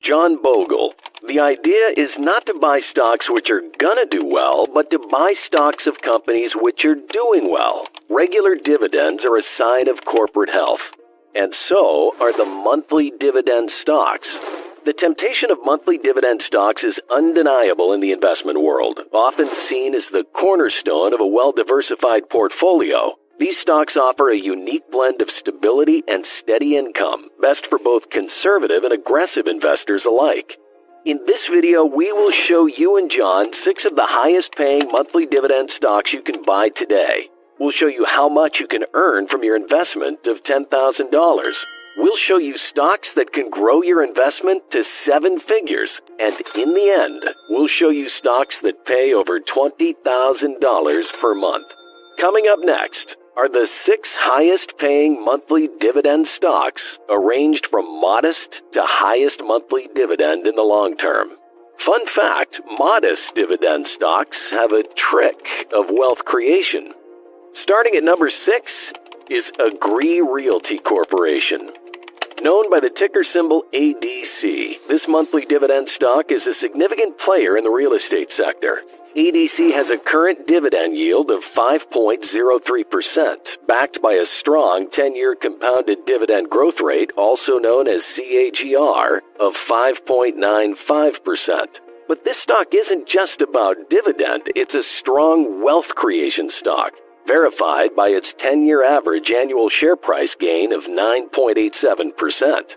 John Bogle. The idea is not to buy stocks which are gonna do well, but to buy stocks of companies which are doing well. Regular dividends are a sign of corporate health. And so are the monthly dividend stocks. The temptation of monthly dividend stocks is undeniable in the investment world, often seen as the cornerstone of a well-diversified portfolio. These stocks offer a unique blend of stability and steady income, best for both conservative and aggressive investors alike. In this video, we will show you and John 6 of the highest paying monthly dividend stocks you can buy today. We'll show you how much you can earn from your investment of $10,000. We'll show you stocks that can grow your investment to 7 figures. And in the end, we'll show you stocks that pay over $20,000 per month. Coming up next are the 6 highest paying monthly dividend stocks, arranged from modest to highest monthly dividend in the long term. Fun fact, modest dividend stocks have a trick of wealth creation. Starting at number 6 is Agree Realty Corporation. Known by the ticker symbol ADC, this monthly dividend stock is a significant player in the real estate sector. ADC has a current dividend yield of 5.03%, backed by a strong 10-year compounded dividend growth rate, also known as CAGR, of 5.95%. But this stock isn't just about dividend, it's a strong wealth creation stock, verified by its 10-year average annual share price gain of 9.87%.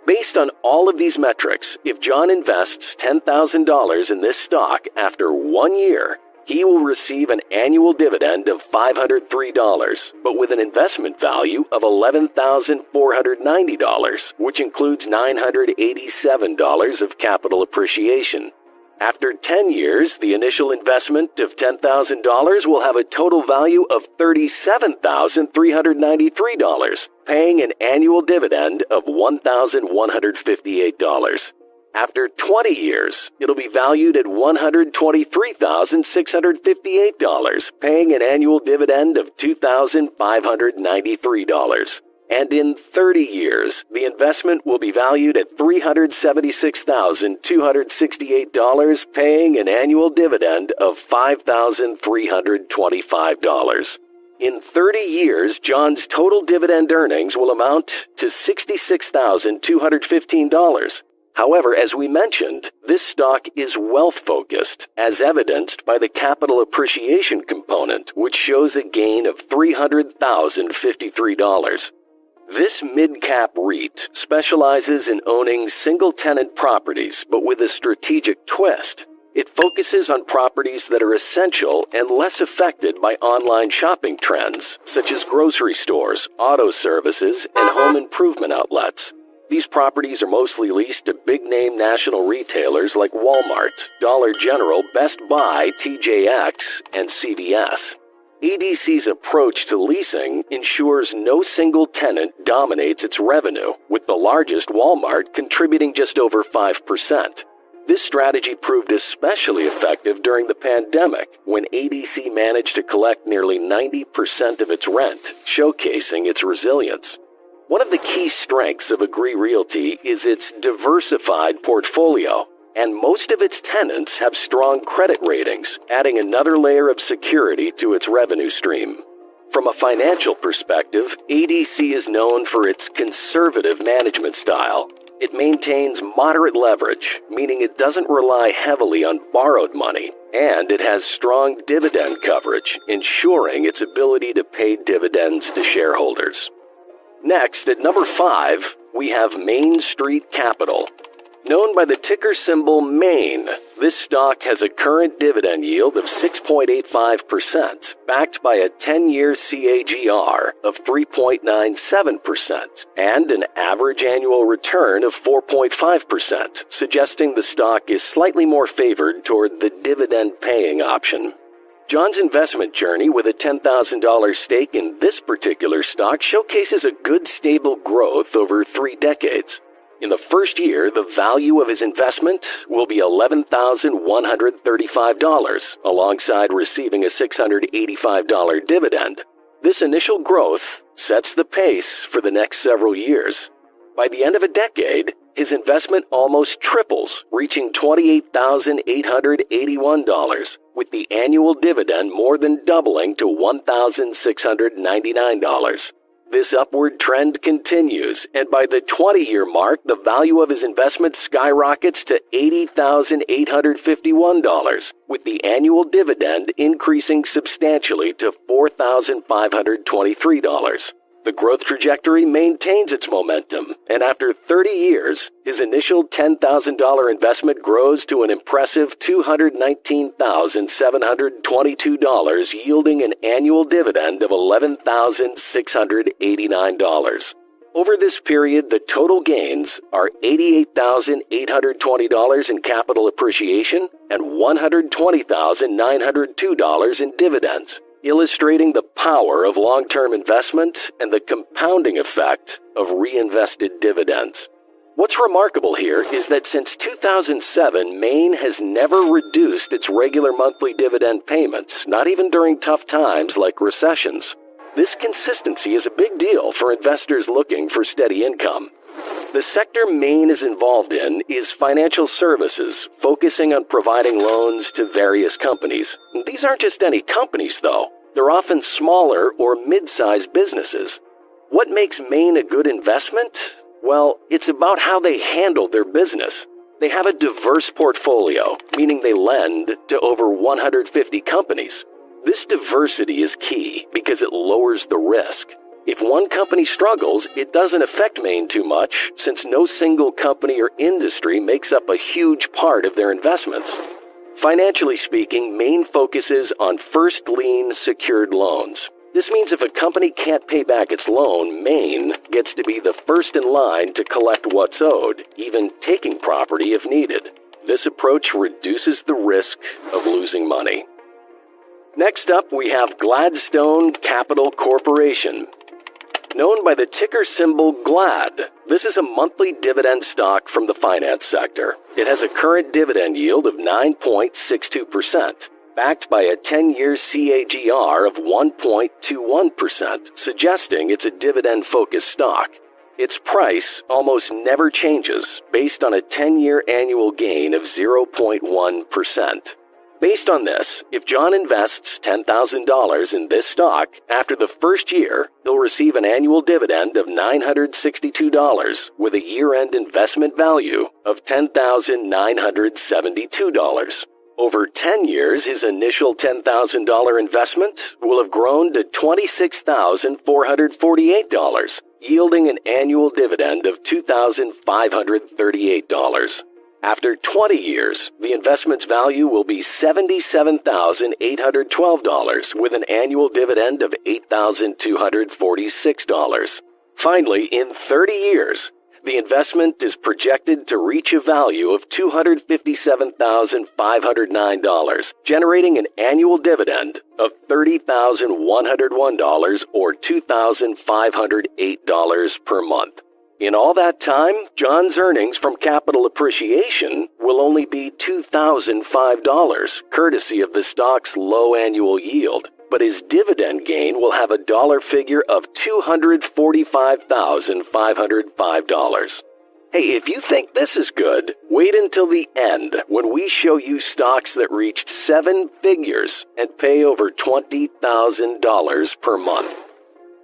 Based on all of these metrics, if John invests $10,000 in this stock after 1 year, he will receive an annual dividend of $503, but with an investment value of $11,490, which includes $987 of capital appreciation. After 10 years, the initial investment of $10,000 will have a total value of $37,393, paying an annual dividend of $1,158. After 20 years, it'll be valued at $123,658, paying an annual dividend of $2,593. And in 30 years, the investment will be valued at $376,268, paying an annual dividend of $5,325. In 30 years, John's total dividend earnings will amount to $66,215. However, as we mentioned, this stock is wealth-focused, as evidenced by the capital appreciation component, which shows a gain of $300,053. This mid-cap REIT specializes in owning single-tenant properties, but with a strategic twist. It focuses on properties that are essential and less affected by online shopping trends, such as grocery stores, auto services, and home improvement outlets. These properties are mostly leased to big-name national retailers like Walmart, Dollar General, Best Buy, TJX, and CVS. ADC's approach to leasing ensures no single tenant dominates its revenue, with the largest, Walmart, contributing just over 5%. This strategy proved especially effective during the pandemic, when ADC managed to collect nearly 90% of its rent, showcasing its resilience. One of the key strengths of Agree Realty is its diversified portfolio, and most of its tenants have strong credit ratings, adding another layer of security to its revenue stream. From a financial perspective, ADC is known for its conservative management style. It maintains moderate leverage, meaning it doesn't rely heavily on borrowed money, and it has strong dividend coverage, ensuring its ability to pay dividends to shareholders. Next, at number 5, we have Main Street Capital. Known by the ticker symbol MAIN, this stock has a current dividend yield of 6.85%, backed by a 10-year CAGR of 3.97%, and an average annual return of 4.5%, suggesting the stock is slightly more favored toward the dividend-paying option. John's investment journey with a $10,000 stake in this particular stock showcases a good stable growth over 3 decades. In the first year, the value of his investment will be $11,135, alongside receiving a $685 dividend. This initial growth sets the pace for the next several years. By the end of a decade, his investment almost triples, reaching $28,881, with the annual dividend more than doubling to $1,699. This upward trend continues, and by the 20-year mark, the value of his investment skyrockets to $80,851, with the annual dividend increasing substantially to $4,523. The growth trajectory maintains its momentum, and after 30 years, his initial $10,000 investment grows to an impressive $219,722, yielding an annual dividend of $11,689. Over this period, the total gains are $88,820 in capital appreciation and $120,902 in dividends, illustrating the power of long-term investment and the compounding effect of reinvested dividends. What's remarkable here is that since 2007, Maine has never reduced its regular monthly dividend payments, not even during tough times like recessions. This consistency is a big deal for investors looking for steady income. The sector Maine is involved in is financial services, focusing on providing loans to various companies. These aren't just any companies, though. They're often smaller or mid-sized businesses. What makes Maine a good investment? Well, it's about how they handle their business. They have a diverse portfolio, meaning they lend to over 150 companies. This diversity is key because it lowers the risk. If one company struggles, it doesn't affect Maine too much, since no single company or industry makes up a huge part of their investments. Financially speaking, Maine focuses on first lien secured loans. This means if a company can't pay back its loan, Maine gets to be the first in line to collect what's owed, even taking property if needed. This approach reduces the risk of losing money. Next up, we have Gladstone Capital Corporation. Known by the ticker symbol GLAD, this is a monthly dividend stock from the finance sector. It has a current dividend yield of 9.62%, backed by a 10-year CAGR of 1.21%, suggesting it's a dividend-focused stock. Its price almost never changes, based on a 10-year annual gain of 0.1%. Based on this, if John invests $10,000 in this stock, after the first year, he'll receive an annual dividend of $962 with a year-end investment value of $10,972. Over 10 years, his initial $10,000 investment will have grown to $26,448, yielding an annual dividend of $2,538. After 20 years, the investment's value will be $77,812 with an annual dividend of $8,246. Finally, in 30 years, the investment is projected to reach a value of $257,509, generating an annual dividend of $30,101 or $2,508 per month. In all that time, John's earnings from capital appreciation will only be $2,005, courtesy of the stock's low annual yield, but his dividend gain will have a dollar figure of $245,505. Hey, if you think this is good, wait until the end when we show you stocks that reached 7 figures and pay over $20,000 per month.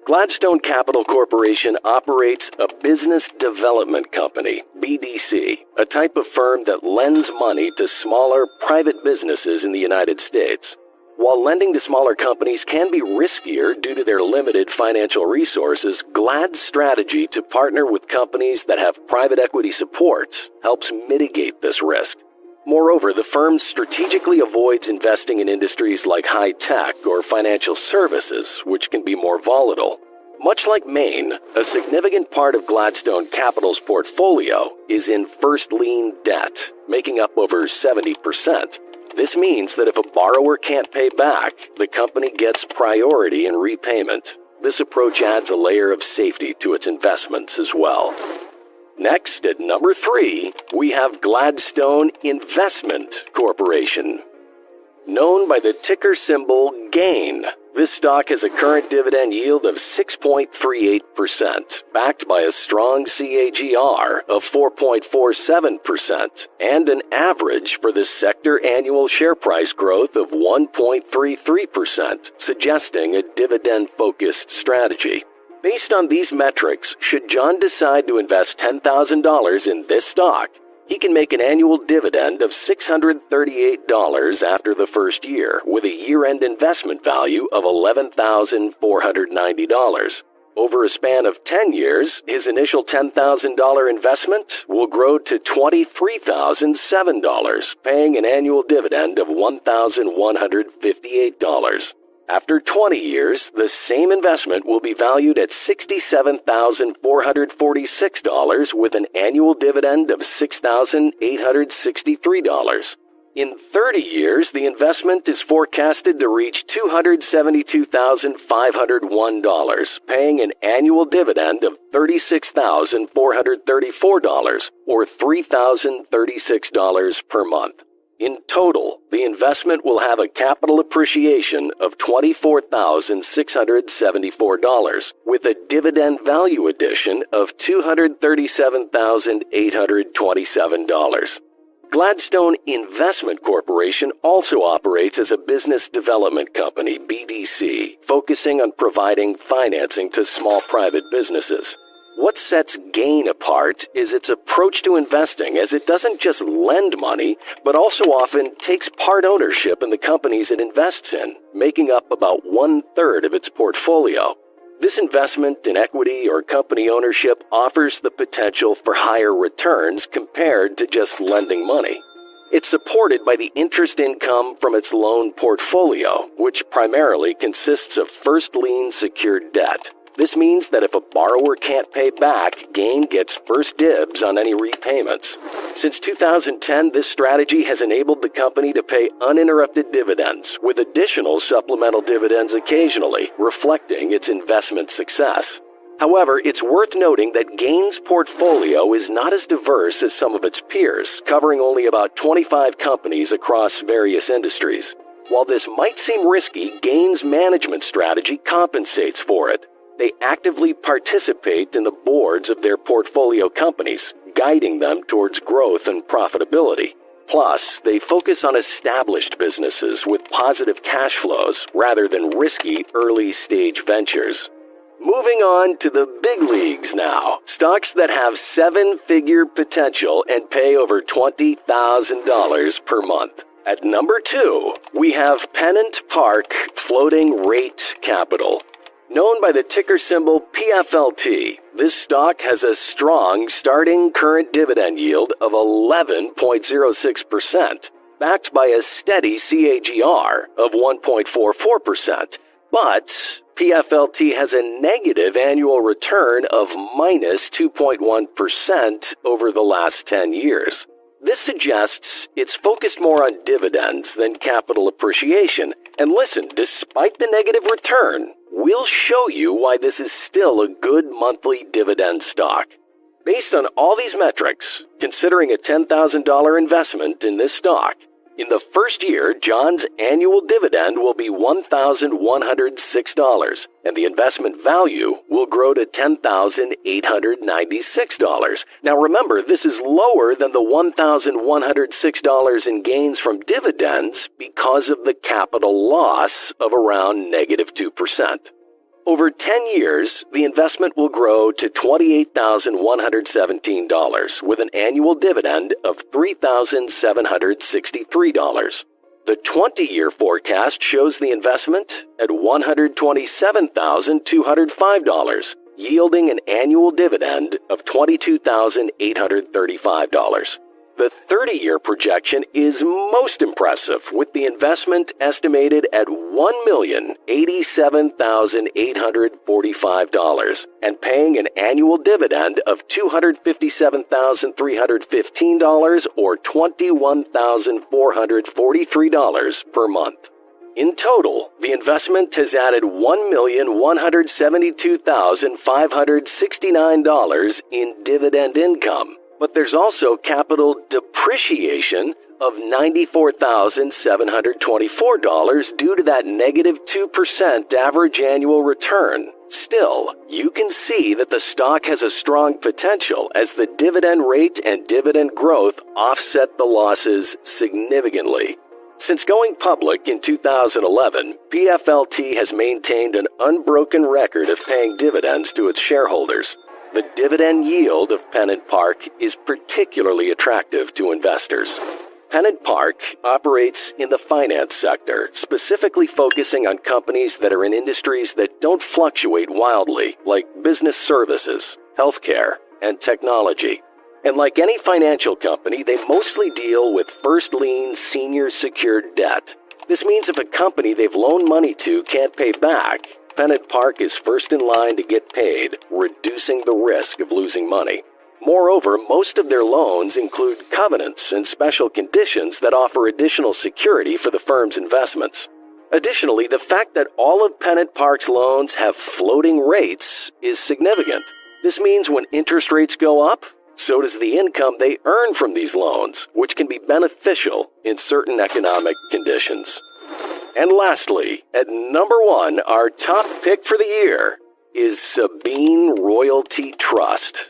Gladstone Capital Corporation operates a business development company, BDC, a type of firm that lends money to smaller private businesses in the United States. While lending to smaller companies can be riskier due to their limited financial resources, GLAD's strategy to partner with companies that have private equity support helps mitigate this risk. Moreover, the firm strategically avoids investing in industries like high-tech or financial services, which can be more volatile. Much like Maine, a significant part of Gladstone Capital's portfolio is in first lien debt, making up over 70%. This means that if a borrower can't pay back, the company gets priority in repayment. This approach adds a layer of safety to its investments as well. Next, at number 3, we have Gladstone Investment Corporation. Known by the ticker symbol GAIN, This stock has a current dividend yield of 6.38%, backed by a strong CAGR of 4.47%, and an average for the sector annual share price growth of 1.33%, suggesting a dividend-focused strategy. Based on these metrics, should John decide to invest $10,000 in this stock, he can make an annual dividend of $638 after the first year, with a year-end investment value of $11,490. Over a span of 10 years, his initial $10,000 investment will grow to $23,007, paying an annual dividend of $1,158. After 20 years, the same investment will be valued at $67,446 with an annual dividend of $6,863. In 30 years, the investment is forecasted to reach $272,501, paying an annual dividend of $36,434, or $3,036 per month. In total, the investment will have a capital appreciation of $24,674, with a dividend value addition of $237,827. Gladstone Investment Corporation also operates as a business development company, BDC, focusing on providing financing to small private businesses. What sets Gain apart is its approach to investing, as it doesn't just lend money, but also often takes part ownership in the companies it invests in, making up about 1/3 of its portfolio. This investment in equity or company ownership offers the potential for higher returns compared to just lending money. It's supported by the interest income from its loan portfolio, which primarily consists of first lien secured debt. This means that if a borrower can't pay back, Gain gets first dibs on any repayments. Since 2010, this strategy has enabled the company to pay uninterrupted dividends, with additional supplemental dividends occasionally, reflecting its investment success. However, it's worth noting that Gain's portfolio is not as diverse as some of its peers, covering only about 25 companies across various industries. While this might seem risky, Gain's management strategy compensates for it. They actively participate in the boards of their portfolio companies, guiding them towards growth and profitability. Plus, they focus on established businesses with positive cash flows rather than risky early-stage ventures. Moving on to the big leagues now. Stocks that have seven-figure potential and pay over $20,000 per month. At number 2, we have Pennant Park Floating Rate Capital. Known by the ticker symbol PFLT, this stock has a strong starting current dividend yield of 11.06%, backed by a steady CAGR of 1.44%. But PFLT has a negative annual return of minus 2.1% over the last 10 years. This suggests it's focused more on dividends than capital appreciation. And listen, despite the negative return, we'll show you why this is still a good monthly dividend stock. Based on all these metrics, considering a $10,000 investment in this stock, in the first year, John's annual dividend will be $1,106, and the investment value will grow to $10,896. Now remember, this is lower than the $1,106 in gains from dividends because of the capital loss of around -2%. Over 10 years, the investment will grow to $28,117 with an annual dividend of $3,763. The 20-year forecast shows the investment at $127,205, yielding an annual dividend of $22,835. The 30-year projection is most impressive, with the investment estimated at $1,087,845 and paying an annual dividend of $257,315 or $21,443 per month. In total, the investment has added $1,172,569 in dividend income, But there's also capital depreciation of $94,724 due to that negative 2% average annual return. Still, you can see that the stock has a strong potential as the dividend rate and dividend growth offset the losses significantly. Since going public in 2011, PFLT has maintained an unbroken record of paying dividends to its shareholders. The dividend yield of Pennant Park is particularly attractive to investors. Pennant Park operates in the finance sector, specifically focusing on companies that are in industries that don't fluctuate wildly, like business services, healthcare, and technology. And like any financial company, they mostly deal with first lien senior secured debt. This means if a company they've loaned money to can't pay back, Pennant Park is first in line to get paid, reducing the risk of losing money. Moreover, most of their loans include covenants and special conditions that offer additional security for the firm's investments. Additionally, the fact that all of Pennant Park's loans have floating rates is significant. This means when interest rates go up, so does the income they earn from these loans, which can be beneficial in certain economic conditions. And lastly, at number 1, our top pick for the year is Sabine Royalty Trust.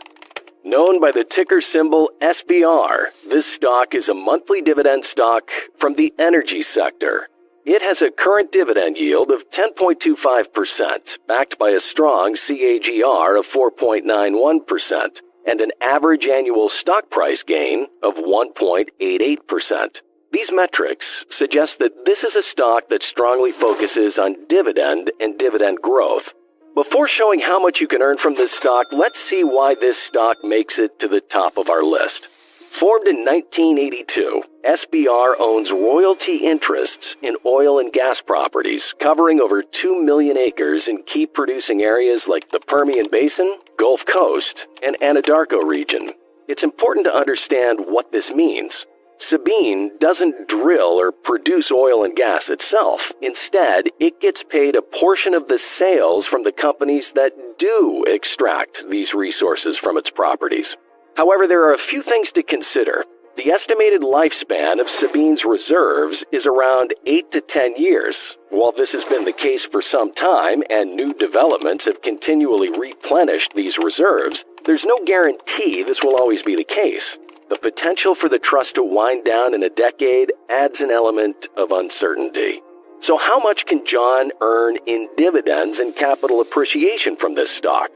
Known by the ticker symbol SBR, this stock is a monthly dividend stock from the energy sector. It has a current dividend yield of 10.25%, backed by a strong CAGR of 4.91%, and an average annual stock price gain of 1.88%. These metrics suggest that this is a stock that strongly focuses on dividend and dividend growth. Before showing how much you can earn from this stock, let's see why this stock makes it to the top of our list. Formed in 1982, SBR owns royalty interests in oil and gas properties covering over 2 million acres in key producing areas like the Permian Basin, Gulf Coast, and Anadarko region. It's important to understand what this means. Sabine doesn't drill or produce oil and gas itself. Instead, it gets paid a portion of the sales from the companies that do extract these resources from its properties. However, there are a few things to consider. The estimated lifespan of Sabine's reserves is around 8 to 10 years. While this has been the case for some time and new developments have continually replenished these reserves, there's no guarantee this will always be the case. The potential for the trust to wind down in a decade adds an element of uncertainty. So how much can John earn in dividends and capital appreciation from this stock?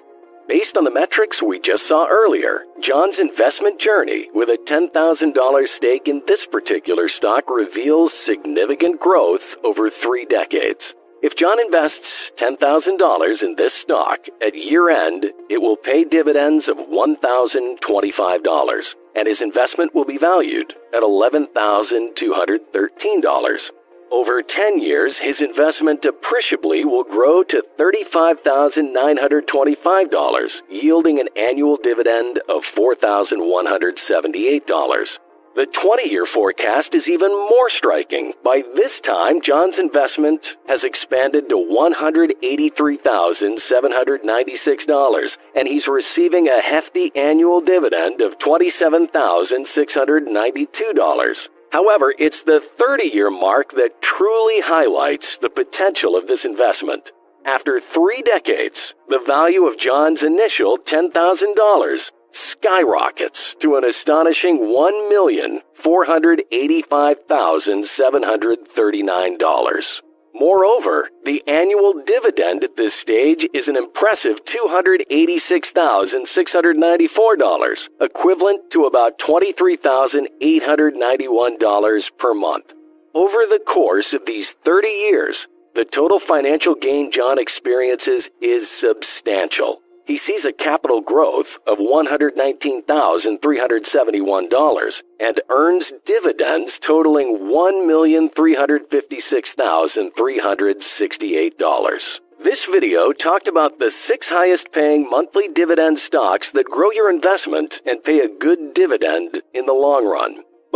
Based on the metrics we just saw earlier, John's investment journey with a $10,000 stake in this particular stock reveals significant growth over 3 decades. If John invests $10,000 in this stock, at year-end, it will pay dividends of $1,025, and his investment will be valued at $11,213. Over 10 years, his investment appreciably will grow to $35,925, yielding an annual dividend of $4,178. The 20-year forecast is even more striking. By this time, John's investment has expanded to $183,796, and he's receiving a hefty annual dividend of $27,692. However, it's the 30-year mark that truly highlights the potential of this investment. After 3 decades, the value of John's initial $10,000 skyrockets to an astonishing $1,485,739. Moreover, the annual dividend at this stage is an impressive $286,694, equivalent to about $23,891 per month. Over the course of these 30 years, the total financial gain John experiences is substantial. He sees a capital growth of $119,371 and earns dividends totaling $1,356,368. This video talked about the 6 highest paying monthly dividend stocks that grow your investment and pay a good dividend in the long run.